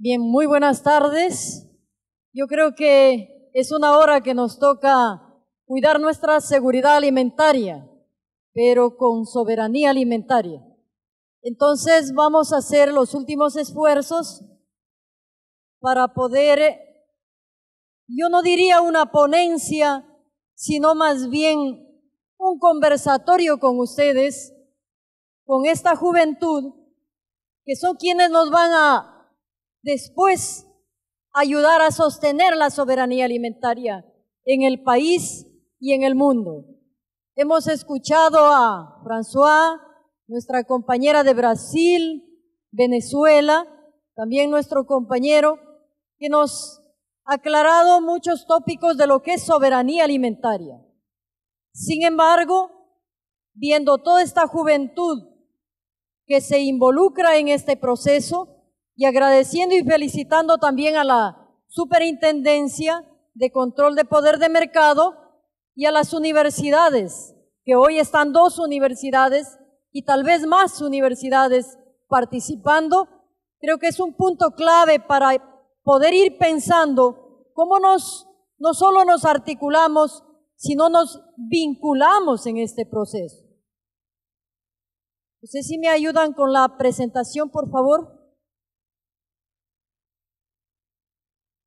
Bien, muy buenas tardes. Yo creo que es una hora que nos toca cuidar nuestra seguridad alimentaria, pero con soberanía alimentaria. Entonces vamos a hacer los últimos esfuerzos para poder, yo no diría una ponencia, sino más bien un conversatorio con ustedes, con esta juventud, que son quienes nos van a después ayudar a sostener la soberanía alimentaria en el país y en el mundo. Hemos escuchado a François, nuestra compañera de Brasil, Venezuela, también nuestro compañero, que nos ha aclarado muchos tópicos de lo que es soberanía alimentaria. Sin embargo, viendo toda esta juventud que se involucra en este proceso, y agradeciendo y felicitando también a la Superintendencia de Control de Poder de Mercado y a las universidades, que hoy están 2 universidades y tal vez más universidades participando. Creo que es un punto clave para poder ir pensando cómo no solo nos articulamos, sino nos vinculamos en este proceso. No sé si me ayudan con la presentación, por favor.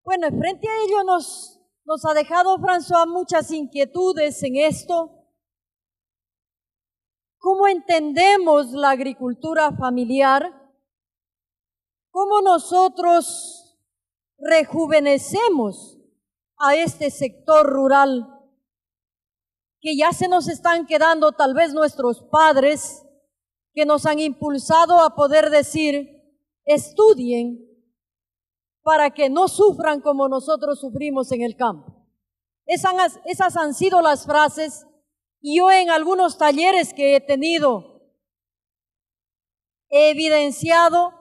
Bueno, frente a ello nos ha dejado François muchas inquietudes en esto. ¿Cómo entendemos la agricultura familiar? ¿Cómo nosotros rejuvenecemos a este sector rural que ya se nos están quedando tal vez nuestros padres, que nos han impulsado a poder decir, estudien para que no sufran como nosotros sufrimos en el campo? Esas han sido las frases, y yo en algunos talleres que he tenido he evidenciado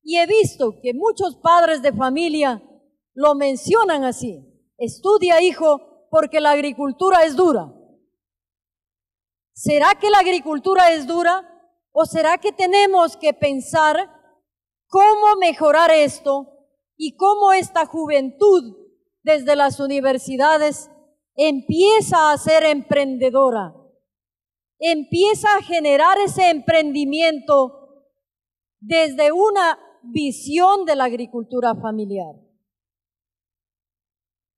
y he visto que muchos padres de familia lo mencionan así: estudia, hijo, porque la agricultura es dura. ¿Será que la agricultura es dura? ¿O será que tenemos que pensar cómo mejorar esto y cómo esta juventud desde las universidades empieza a ser emprendedora, empieza a generar ese emprendimiento desde una visión de la agricultura familiar?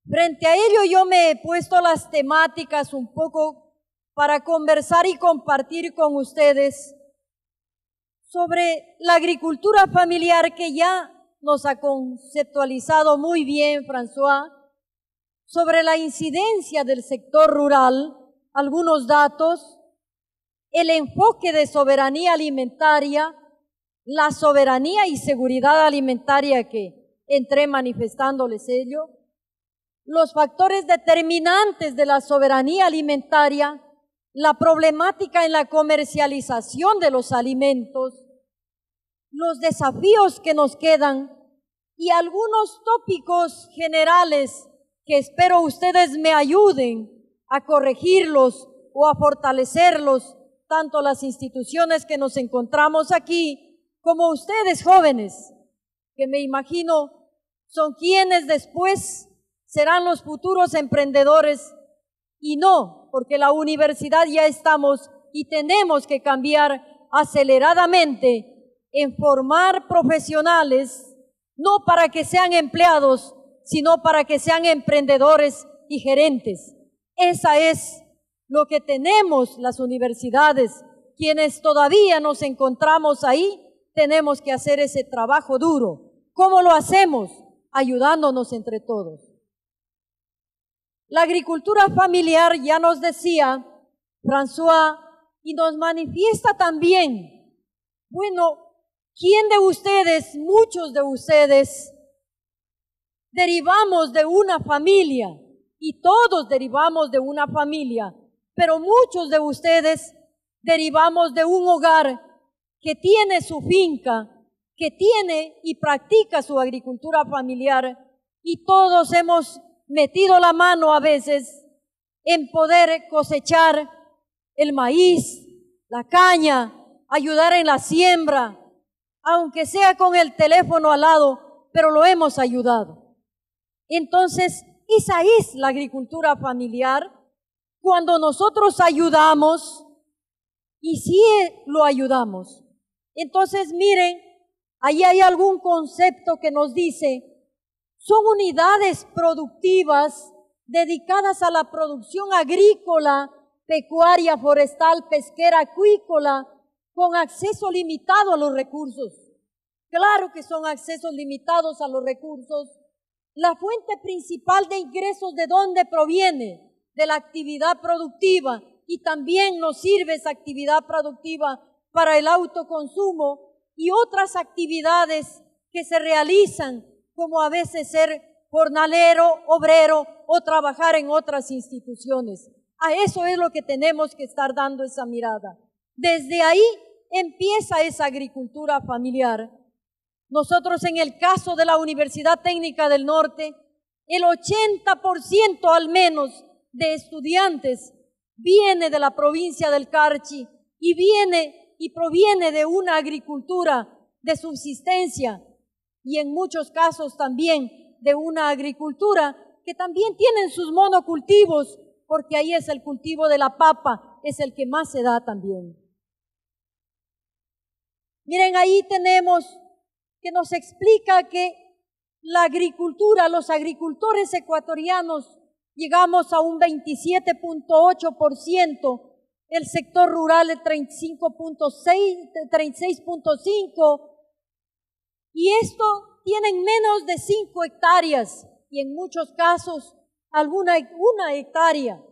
Frente a ello, yo me he puesto las temáticas un poco para conversar y compartir con ustedes sobre la agricultura familiar, que ya nos ha conceptualizado muy bien François, sobre la incidencia del sector rural, algunos datos, el enfoque de soberanía alimentaria, la soberanía y seguridad alimentaria que entré manifestándoles ello, los factores determinantes de la soberanía alimentaria, la problemática en la comercialización de los alimentos, los desafíos que nos quedan y algunos tópicos generales que espero ustedes me ayuden a corregirlos o a fortalecerlos, tanto las instituciones que nos encontramos aquí como ustedes jóvenes, que me imagino son quienes después serán los futuros emprendedores, y no, porque la universidad ya estamos y tenemos que cambiar aceleradamente en formar profesionales, no para que sean empleados, sino para que sean emprendedores y gerentes. Esa es lo que tenemos las universidades. Quienes todavía nos encontramos ahí, tenemos que hacer ese trabajo duro. ¿Cómo lo hacemos? Ayudándonos entre todos. La agricultura familiar, ya nos decía François, y nos manifiesta también, bueno, ¿quién de ustedes, muchos de ustedes, derivamos de una familia? Y todos derivamos de una familia, pero muchos de ustedes derivamos de un hogar que tiene su finca, que tiene y practica su agricultura familiar, y todos hemos metido la mano a veces en poder cosechar el maíz, la caña, ayudar en la siembra, aunque sea con el teléfono al lado, pero lo hemos ayudado. Entonces, esa es la agricultura familiar, cuando nosotros ayudamos, y sí lo ayudamos. Entonces, miren, ahí hay algún concepto que nos dice, son unidades productivas dedicadas a la producción agrícola, pecuaria, forestal, pesquera, acuícola, con acceso limitado a los recursos. Claro que son accesos limitados a los recursos. La fuente principal de ingresos, ¿de dónde proviene? De la actividad productiva, y también nos sirve esa actividad productiva para el autoconsumo y otras actividades que se realizan, como a veces ser jornalero, obrero o trabajar en otras instituciones. A eso es lo que tenemos que estar dando esa mirada. Desde ahí empieza esa agricultura familiar. Nosotros, en el caso de la Universidad Técnica del Norte, el 80% al menos de estudiantes viene de la provincia del Carchi y proviene de una agricultura de subsistencia, y en muchos casos también de una agricultura que también tienen sus monocultivos, porque ahí es el cultivo de la papa, es el que más se da también. Miren, ahí tenemos que nos explica que la agricultura, los agricultores ecuatorianos, llegamos a un 27.8%, el sector rural el 36.5%, y esto tienen menos de 5 hectáreas, y en muchos casos una hectárea.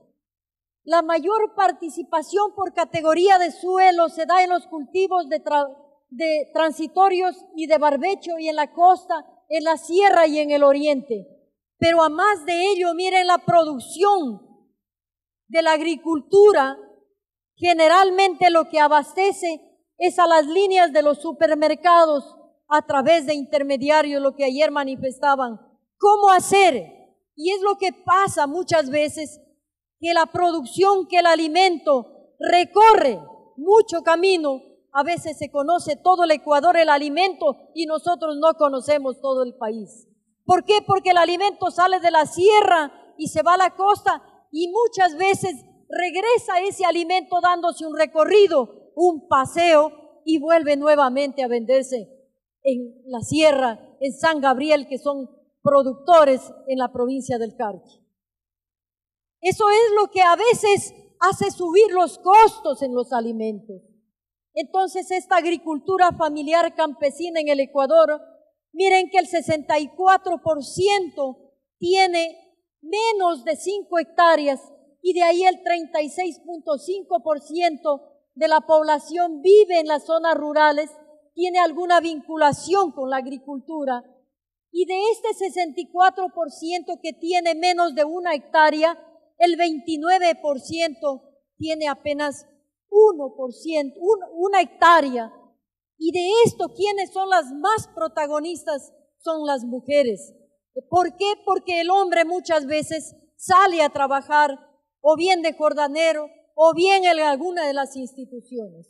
La mayor participación por categoría de suelo se da en los cultivos de transitorios y de barbecho, y en la costa, en la sierra y en el oriente. Pero a más de ello, miren, la producción de la agricultura generalmente lo que abastece es a las líneas de los supermercados a través de intermediarios, lo que ayer manifestaban. ¿Cómo hacer? Y es lo que pasa muchas veces, que la producción, que el alimento recorre mucho camino. A veces se conoce todo el Ecuador, el alimento, y nosotros no conocemos todo el país. ¿Por qué? Porque el alimento sale de la sierra y se va a la costa, y muchas veces regresa ese alimento dándose un recorrido, un paseo, y vuelve nuevamente a venderse en la sierra, en San Gabriel, que son productores en la provincia del Carchi. Eso es lo que a veces hace subir los costos en los alimentos. Entonces, esta agricultura familiar campesina en el Ecuador, miren que el 64% tiene menos de 5 hectáreas, y de ahí el 36.5% de la población vive en las zonas rurales, tiene alguna vinculación con la agricultura. Y de este 64% que tiene menos de 1 hectárea, el 29% tiene apenas 1%, una hectárea. Y de esto, ¿quiénes son las más protagonistas? Son las mujeres. ¿Por qué? Porque el hombre muchas veces sale a trabajar, o bien de jordanero, o bien en alguna de las instituciones.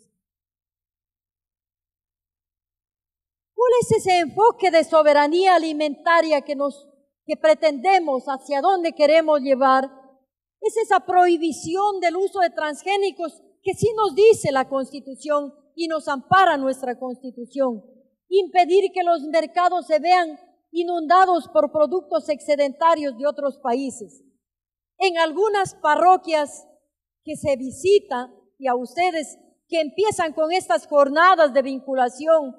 ¿Cuál es ese enfoque de soberanía alimentaria que pretendemos, hacia dónde queremos llevar? Es esa prohibición del uso de transgénicos que sí nos dice la Constitución y nos ampara nuestra Constitución. Impedir que los mercados se vean inundados por productos excedentarios de otros países. En algunas parroquias que se visita, y a ustedes que empiezan con estas jornadas de vinculación,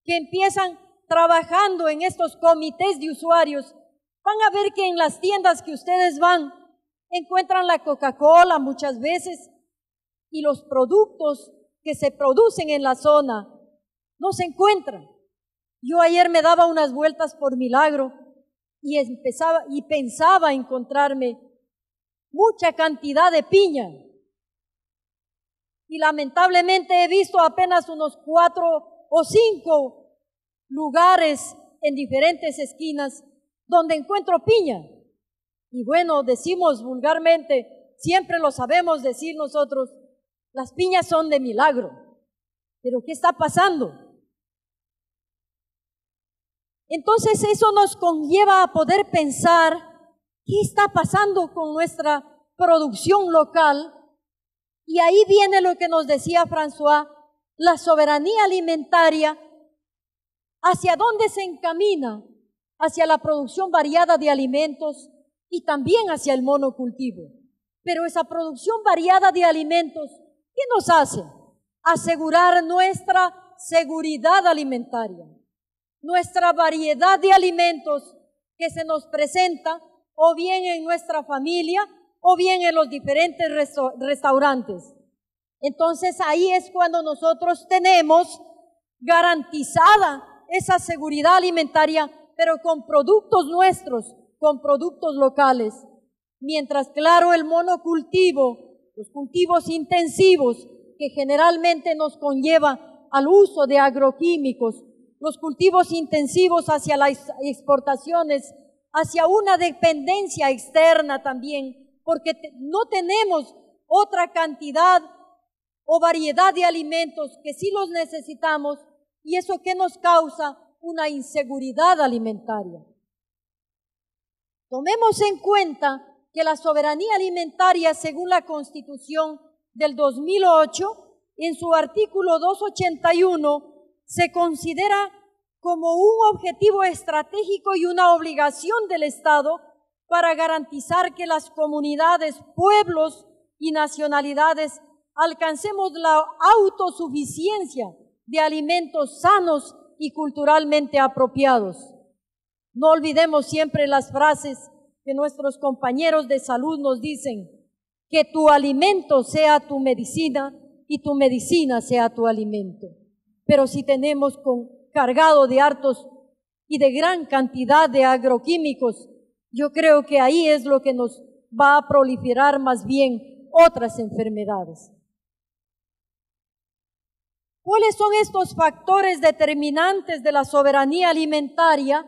que empiezan trabajando en estos comités de usuarios, van a ver que en las tiendas que ustedes van, encuentran la Coca-Cola muchas veces, y los productos que se producen en la zona no se encuentran. Yo ayer me daba unas vueltas por Milagro y pensaba encontrarme mucha cantidad de piña, y lamentablemente he visto apenas unos 4 o 5 lugares en diferentes esquinas donde encuentro piña. Y bueno, decimos vulgarmente, siempre lo sabemos decir nosotros, las piñas son de Milagro. Pero ¿qué está pasando? Entonces eso nos conlleva a poder pensar qué está pasando con nuestra producción local. Y ahí viene lo que nos decía François, la soberanía alimentaria, ¿hacia dónde se encamina? Hacia la producción variada de alimentos y también hacia el monocultivo. Pero esa producción variada de alimentos, ¿qué nos hace? Asegurar nuestra seguridad alimentaria, nuestra variedad de alimentos que se nos presenta o bien en nuestra familia o bien en los diferentes restaurantes. Entonces ahí es cuando nosotros tenemos garantizada esa seguridad alimentaria, pero con productos nuestros, con productos locales. Mientras, claro, el monocultivo, los cultivos intensivos, que generalmente nos conlleva al uso de agroquímicos, los cultivos intensivos hacia las exportaciones, hacia una dependencia externa también, porque no tenemos otra cantidad o variedad de alimentos que sí los necesitamos, y eso que nos causa una inseguridad alimentaria. Tomemos en cuenta que la soberanía alimentaria, según la Constitución del 2008, en su artículo 281, se considera como un objetivo estratégico y una obligación del Estado para garantizar que las comunidades, pueblos y nacionalidades alcancemos la autosuficiencia de alimentos sanos y culturalmente apropiados. No olvidemos siempre las frases que nuestros compañeros de salud nos dicen: que tu alimento sea tu medicina y tu medicina sea tu alimento. Pero si tenemos cargado de hartos y de gran cantidad de agroquímicos, yo creo que ahí es lo que nos va a proliferar más bien otras enfermedades. ¿Cuáles son estos factores determinantes de la soberanía alimentaria?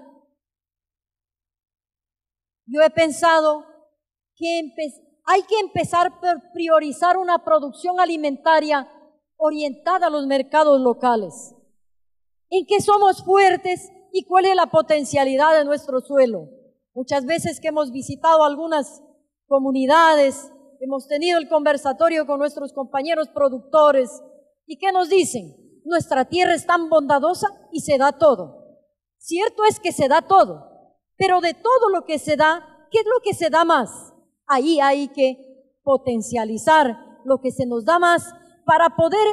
Yo he pensado que hay que empezar por priorizar una producción alimentaria orientada a los mercados locales. ¿En qué somos fuertes y cuál es la potencialidad de nuestro suelo? Muchas veces que hemos visitado algunas comunidades, hemos tenido el conversatorio con nuestros compañeros productores, ¿y qué nos dicen? Nuestra tierra es tan bondadosa y se da todo. Cierto es que se da todo, pero de todo lo que se da, ¿qué es lo que se da más? Ahí hay que potencializar lo que se nos da más para poder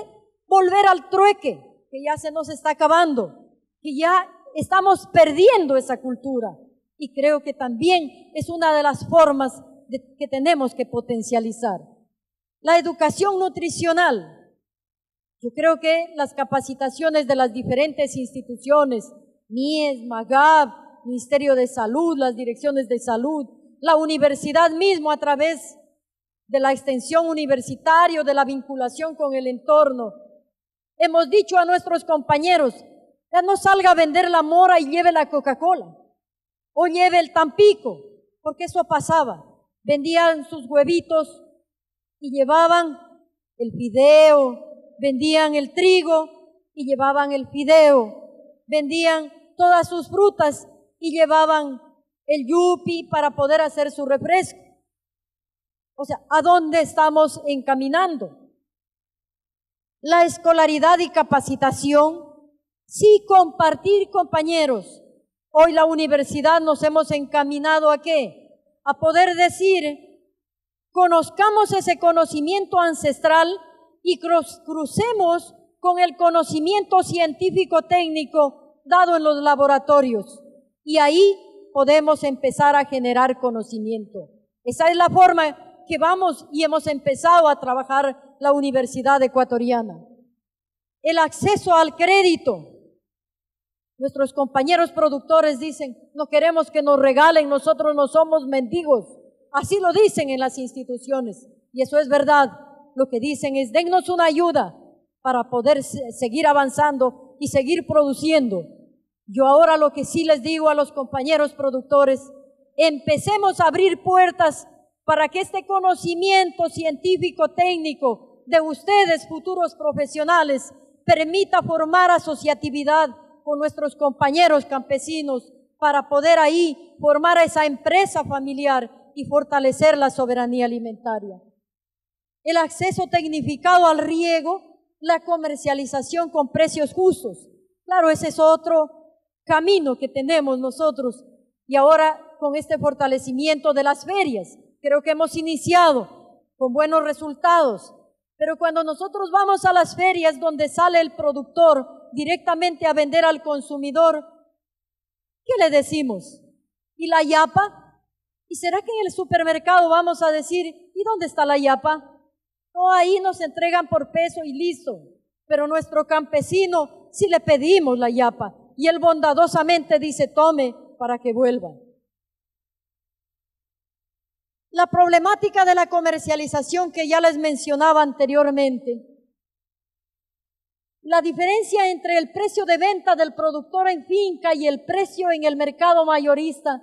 volver al trueque, que ya se nos está acabando, que ya estamos perdiendo esa cultura. Y creo que también es una de las formas que tenemos que potencializar. La educación nutricional. Yo creo que las capacitaciones de las diferentes instituciones, MIES, MAGAB, Ministerio de Salud, las direcciones de salud, la universidad mismo a través de la extensión universitaria, de la vinculación con el entorno. Hemos dicho a nuestros compañeros, ya no salga a vender la mora y lleve la Coca-Cola, o lleve el Tampico, porque eso pasaba. Vendían sus huevitos y llevaban el fideo, vendían el trigo y llevaban el fideo, vendían todas sus frutas y llevaban el yupi para poder hacer su refresco. O sea, ¿a dónde estamos encaminando? La escolaridad y capacitación, sí, compartir, compañeros. Hoy la universidad nos hemos encaminado ¿a qué? A poder decir, conozcamos ese conocimiento ancestral y crucemos con el conocimiento científico-técnico dado en los laboratorios. Y ahí podemos empezar a generar conocimiento. Esa es la forma que vamos y hemos empezado a trabajar la Universidad Ecuatoriana. El acceso al crédito. Nuestros compañeros productores dicen, no queremos que nos regalen, nosotros no somos mendigos. Así lo dicen en las instituciones. Y eso es verdad. Lo que dicen es, dennos una ayuda para poder seguir avanzando y seguir produciendo. Yo ahora lo que sí les digo a los compañeros productores, empecemos a abrir puertas para que este conocimiento científico técnico de ustedes, futuros profesionales, permita formar asociatividad con nuestros compañeros campesinos para poder ahí formar esa empresa familiar y fortalecer la soberanía alimentaria. El acceso tecnificado al riego, la comercialización con precios justos. Claro, ese es otro camino que tenemos nosotros. Y ahora con este fortalecimiento de las ferias, creo que hemos iniciado con buenos resultados. Pero cuando nosotros vamos a las ferias donde sale el productor directamente a vender al consumidor, ¿qué le decimos? ¿Y la yapa? ¿Y será que en el supermercado vamos a decir, ¿y dónde está la yapa? No, ahí nos entregan por peso y listo. Pero nuestro campesino sí le pedimos la yapa y él bondadosamente dice, tome para que vuelva. La problemática de la comercialización que ya les mencionaba anteriormente. La diferencia entre el precio de venta del productor en finca y el precio en el mercado mayorista,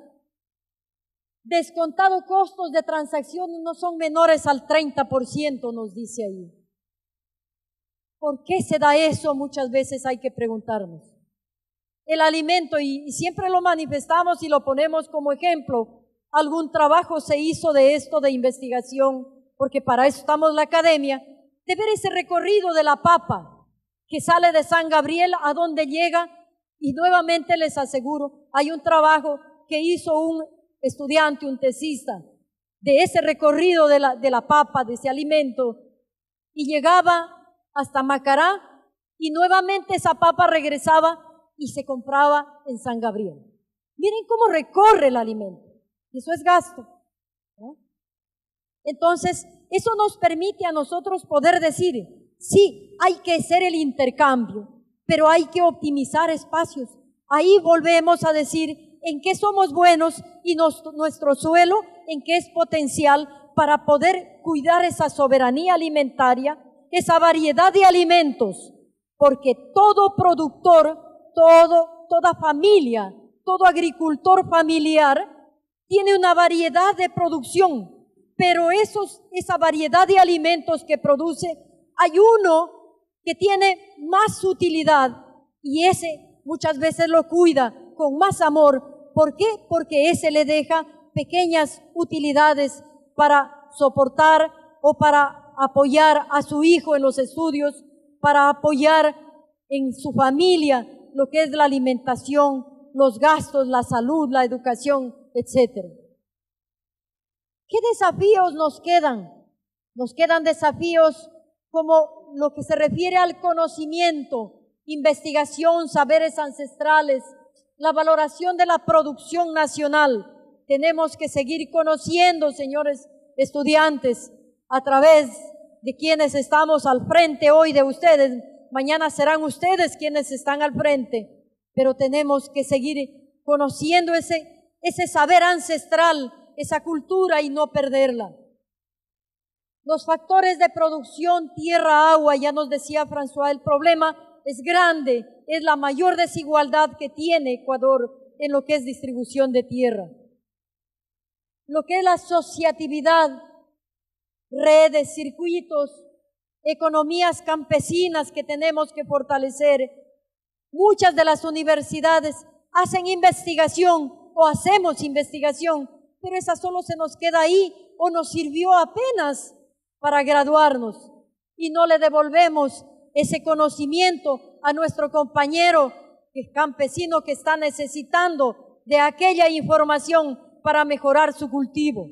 descontado costos de transacción, no son menores al 30%, nos dice ahí. ¿Por qué se da eso? Muchas veces hay que preguntarnos. El alimento, y siempre lo manifestamos y lo ponemos como ejemplo, algún trabajo se hizo de esto de investigación, porque para eso estamos en la academia, de ver ese recorrido de la papa que sale de San Gabriel a donde llega, y nuevamente les aseguro, hay un trabajo que hizo un estudiante, un tesista, de ese recorrido de la papa, de ese alimento, y llegaba hasta Macará, y nuevamente esa papa regresaba y se compraba en San Gabriel. Miren cómo recorre el alimento. Eso es gasto, ¿no? Entonces, eso nos permite a nosotros poder decir, sí, hay que hacer el intercambio, pero hay que optimizar espacios. Ahí volvemos a decir en qué somos buenos y nuestro suelo en qué es potencial para poder cuidar esa soberanía alimentaria, esa variedad de alimentos, porque todo productor, toda familia, todo agricultor familiar tiene una variedad de producción, pero esa variedad de alimentos que produce, hay uno que tiene más utilidad y ese muchas veces lo cuida con más amor. ¿Por qué? Porque ese le deja pequeñas utilidades para soportar o para apoyar a su hijo en los estudios, para apoyar en su familia lo que es la alimentación, los gastos, la salud, la educación, etcétera. ¿Qué desafíos nos quedan? Nos quedan desafíos como lo que se refiere al conocimiento, investigación, saberes ancestrales, la valoración de la producción nacional. Tenemos que seguir conociendo, señores estudiantes, a través de quienes estamos al frente hoy de ustedes. Mañana serán ustedes quienes están al frente, pero tenemos que seguir conociendo ese saber ancestral, esa cultura y no perderla. Los factores de producción, tierra, agua, ya nos decía François, el problema es grande, es la mayor desigualdad que tiene Ecuador en lo que es distribución de tierra. Lo que es la asociatividad, redes, circuitos, economías campesinas que tenemos que fortalecer. Muchas de las universidades hacen investigación o hacemos investigación, pero esa solo se nos queda ahí o nos sirvió apenas para graduarnos y no le devolvemos ese conocimiento a nuestro compañero campesino que está necesitando de aquella información para mejorar su cultivo.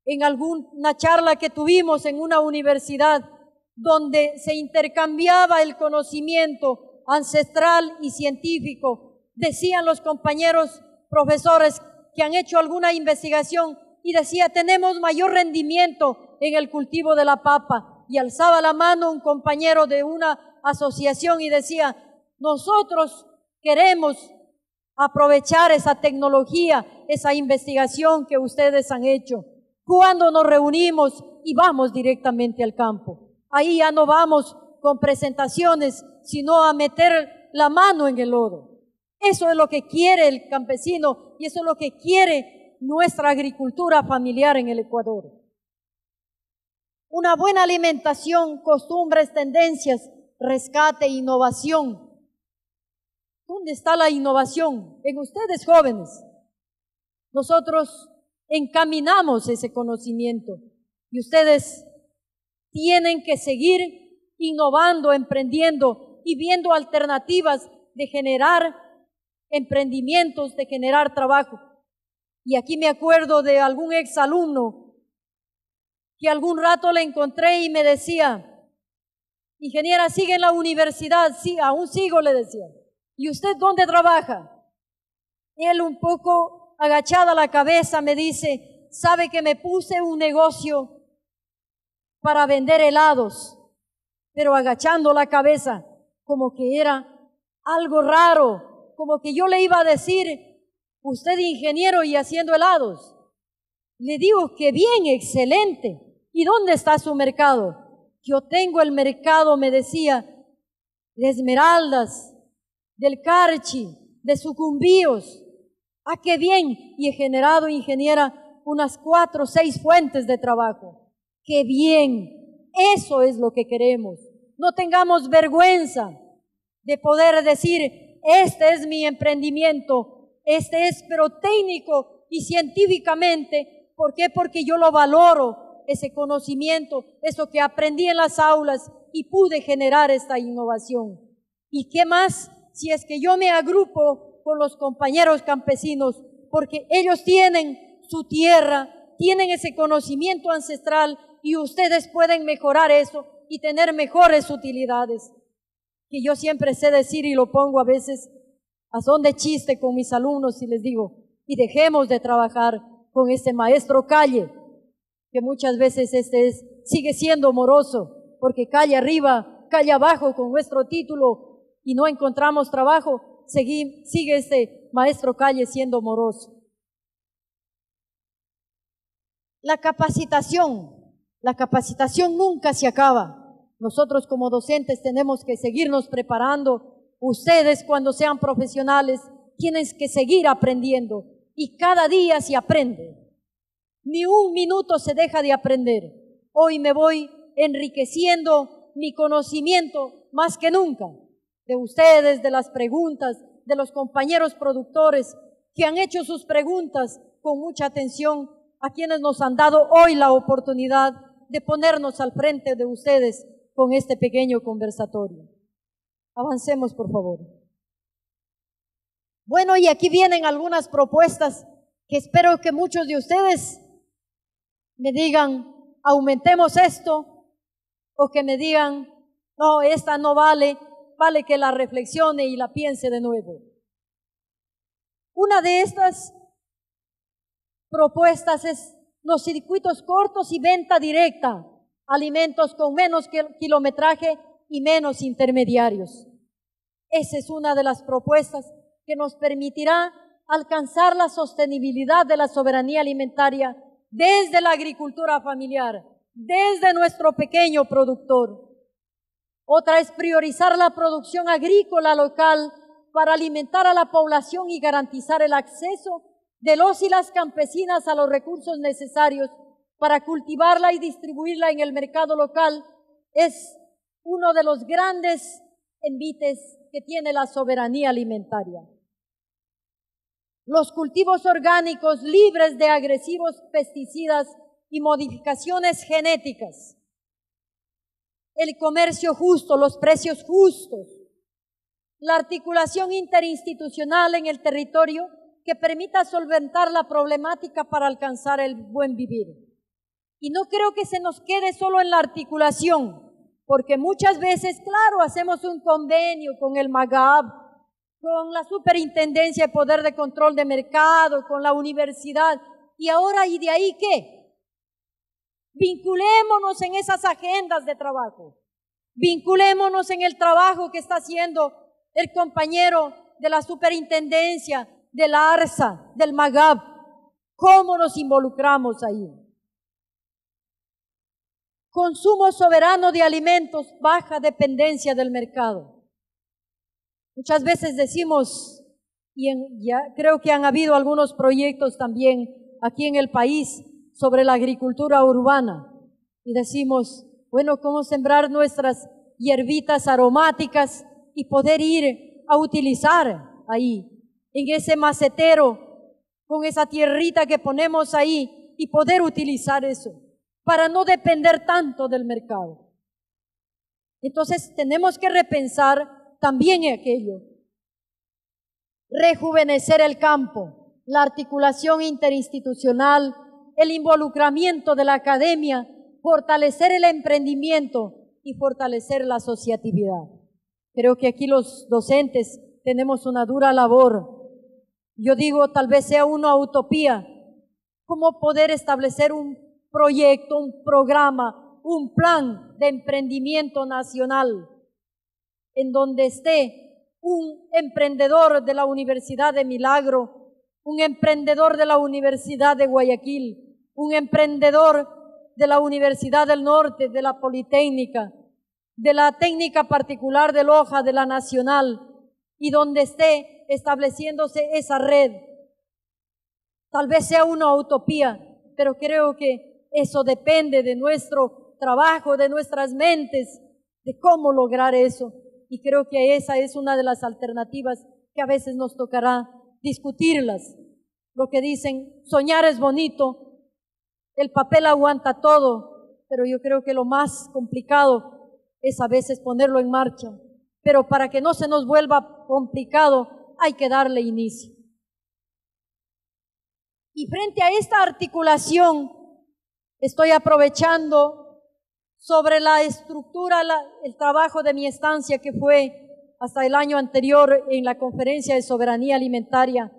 En alguna charla que tuvimos en una universidad donde se intercambiaba el conocimiento ancestral y científico, decían los compañeros profesores que han hecho alguna investigación y decía, tenemos mayor rendimiento en el cultivo de la papa. Y alzaba la mano un compañero de una asociación y decía, nosotros queremos aprovechar esa tecnología, esa investigación que ustedes han hecho. Cuando nos reunimos y vamos directamente al campo. Ahí ya no vamos con presentaciones, sino a meter la mano en el lodo. Eso es lo que quiere el campesino y eso es lo que quiere nuestra agricultura familiar en el Ecuador. Una buena alimentación, costumbres, tendencias, rescate, innovación. ¿Dónde está la innovación? En ustedes jóvenes. Nosotros encaminamos ese conocimiento y ustedes tienen que seguir innovando, emprendiendo y viendo alternativas de generar emprendimientos, de generar trabajo. Y aquí me acuerdo de algún exalumno que algún rato le encontré y me decía, ingeniera, ¿sigue en la universidad? Sí, aún sigo, le decía. ¿Y usted dónde trabaja? Él, un poco agachada la cabeza, me dice, ¿sabe que me puse un negocio para vender helados? Pero agachando la cabeza, como que era algo raro, como que yo le iba a decir, usted ingeniero y haciendo helados. Le digo que bien, excelente. ¿Y dónde está su mercado? Yo tengo el mercado, me decía, de esmeraldas, del Carchi, de Sucumbíos. ¡Ah, qué bien! Y he generado, ingeniera, unas 4 o 6 fuentes de trabajo. ¡Qué bien! Eso es lo que queremos. No tengamos vergüenza de poder decir, este es mi emprendimiento, este es pero técnico y científicamente. ¿Por qué? Porque yo lo valoro, ese conocimiento, eso que aprendí en las aulas y pude generar esta innovación. ¿Y qué más? Si es que yo me agrupo con los compañeros campesinos, porque ellos tienen su tierra, tienen ese conocimiento ancestral y ustedes pueden mejorar eso y tener mejores utilidades. Que yo siempre sé decir y lo pongo a veces a son de chiste con mis alumnos y les digo, y dejemos de trabajar con este maestro Calle, que muchas veces sigue siendo moroso, porque calle arriba, calle abajo con nuestro título y no encontramos trabajo, sigue este maestro Calle siendo moroso. La capacitación nunca se acaba. Nosotros como docentes tenemos que seguirnos preparando. Ustedes cuando sean profesionales tienen que seguir aprendiendo y cada día se aprende. Ni un minuto se deja de aprender. Hoy me voy enriqueciendo mi conocimiento más que nunca de ustedes, de las preguntas, de los compañeros productores que han hecho sus preguntas con mucha atención, a quienes nos han dado hoy la oportunidad de ponernos al frente de ustedes con este pequeño conversatorio. Avancemos, por favor. Bueno, y aquí vienen algunas propuestas que espero que muchos de ustedes me digan, aumentemos esto, o que me digan, no, esta no vale, vale que la reflexione y la piense de nuevo. Una de estas propuestas es los circuitos cortos y venta directa, alimentos con menos kilometraje y menos intermediarios. Esa es una de las propuestas que nos permitirá alcanzar la sostenibilidad de la soberanía alimentaria desde la agricultura familiar, desde nuestro pequeño productor. Otra es priorizar la producción agrícola local para alimentar a la población y garantizar el acceso de los y las campesinas a los recursos necesarios para cultivarla y distribuirla en el mercado local. Es uno de los grandes envites que tiene la soberanía alimentaria. Los cultivos orgánicos libres de agresivos pesticidas y modificaciones genéticas. El comercio justo, los precios justos. La articulación interinstitucional en el territorio que permita solventar la problemática para alcanzar el buen vivir. Y no creo que se nos quede solo en la articulación, porque muchas veces, claro, hacemos un convenio con el MAGAB, con la Superintendencia de Poder de Control de Mercado, con la universidad, y ahora, ¿y de ahí qué? Vinculémonos en esas agendas de trabajo, vinculémonos en el trabajo que está haciendo el compañero de la Superintendencia, de la ARSA, del MAGAB. ¿Cómo nos involucramos ahí? Consumo soberano de alimentos, baja dependencia del mercado. Muchas veces decimos, ya creo que han habido algunos proyectos también aquí en el país sobre la agricultura urbana, y decimos, bueno, ¿cómo sembrar nuestras hierbitas aromáticas y poder ir a utilizar ahí, en ese macetero, con esa tierrita que ponemos ahí, y poder utilizar eso para no depender tanto del mercado. Entonces tenemos que repensar también aquello. Rejuvenecer el campo, la articulación interinstitucional, el involucramiento de la academia, fortalecer el emprendimiento y fortalecer la asociatividad. Creo que aquí los docentes tenemos una dura labor. Yo digo, tal vez sea una utopía, cómo poder establecer un proyecto, un programa, un plan de emprendimiento nacional en donde esté un emprendedor de la Universidad de Milagro, un emprendedor de la Universidad de Guayaquil, un emprendedor de la Universidad del Norte, de la Politécnica, de la Técnica Particular de Loja, de la Nacional, y donde esté estableciéndose esa red. Tal vez sea una utopía, pero creo que eso depende de nuestro trabajo, de nuestras mentes, de cómo lograr eso. Y creo que esa es una de las alternativas que a veces nos tocará discutirlas. Lo que dicen, soñar es bonito, el papel aguanta todo, pero yo creo que lo más complicado es a veces ponerlo en marcha. Pero para que no se nos vuelva complicado, hay que darle inicio. Y frente a esta articulación, estoy aprovechando sobre la estructura, el trabajo de mi estancia que fue hasta el año anterior en la Conferencia de Soberanía Alimentaria,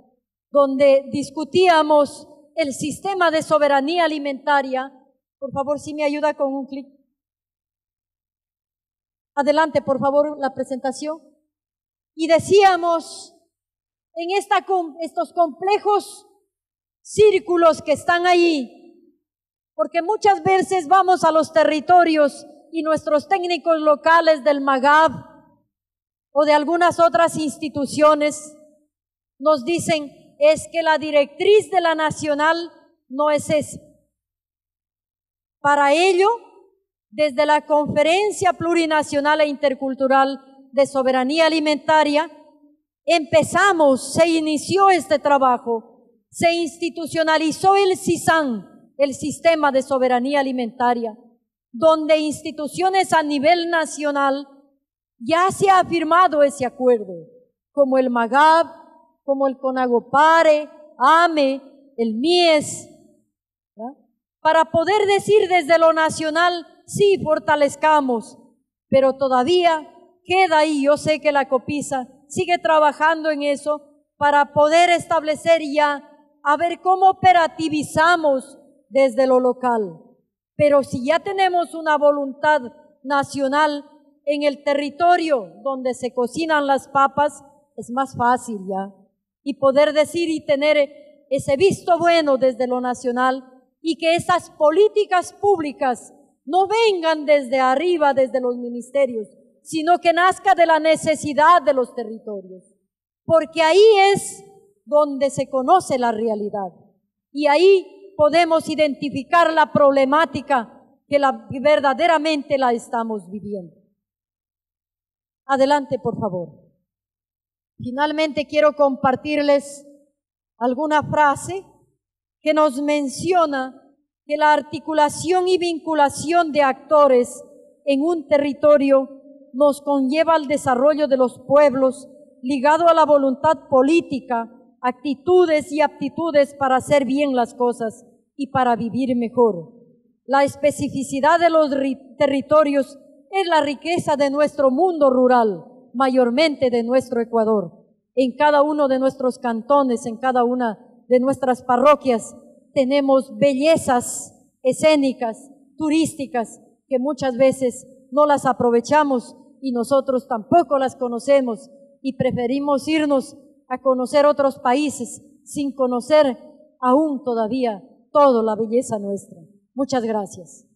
donde discutíamos el sistema de soberanía alimentaria. Por favor, si me ayuda con un clic. Adelante, por favor, la presentación. Y decíamos, en estos complejos círculos que están ahí, porque muchas veces vamos a los territorios y nuestros técnicos locales del MAGAB o de algunas otras instituciones nos dicen, es que la directriz de la nacional no es esa. Para ello, desde la Conferencia Plurinacional e Intercultural de Soberanía Alimentaria, se inició este trabajo, se institucionalizó el SISAN, el Sistema de Soberanía Alimentaria, donde instituciones a nivel nacional ya se ha firmado ese acuerdo, como el MAGAB, como el CONAGOPARE, AME, el MIES, ¿verdad? Para poder decir desde lo nacional, sí, fortalezcamos, pero todavía queda ahí. Yo sé que la COPISA sigue trabajando en eso para poder establecer ya, a ver cómo operativizamos desde lo local. Pero si ya tenemos una voluntad nacional en el territorio donde se cocinan las papas, es más fácil ya. Y poder decir y tener ese visto bueno desde lo nacional, y que esas políticas públicas no vengan desde arriba, desde los ministerios, sino que nazca de la necesidad de los territorios. Porque ahí es donde se conoce la realidad. Y ahí podemos identificar la problemática que verdaderamente la estamos viviendo. Adelante, por favor. Finalmente quiero compartirles alguna frase que nos menciona que la articulación y vinculación de actores en un territorio nos conlleva al desarrollo de los pueblos ligado a la voluntad política, actitudes y aptitudes para hacer bien las cosas y para vivir mejor. La especificidad de los territorios es la riqueza de nuestro mundo rural, mayormente de nuestro Ecuador. En cada uno de nuestros cantones, en cada una de nuestras parroquias, tenemos bellezas escénicas, turísticas, que muchas veces no las aprovechamos y nosotros tampoco las conocemos y preferimos irnos a conocer otros países sin conocer aún todavía toda la belleza nuestra. Muchas gracias.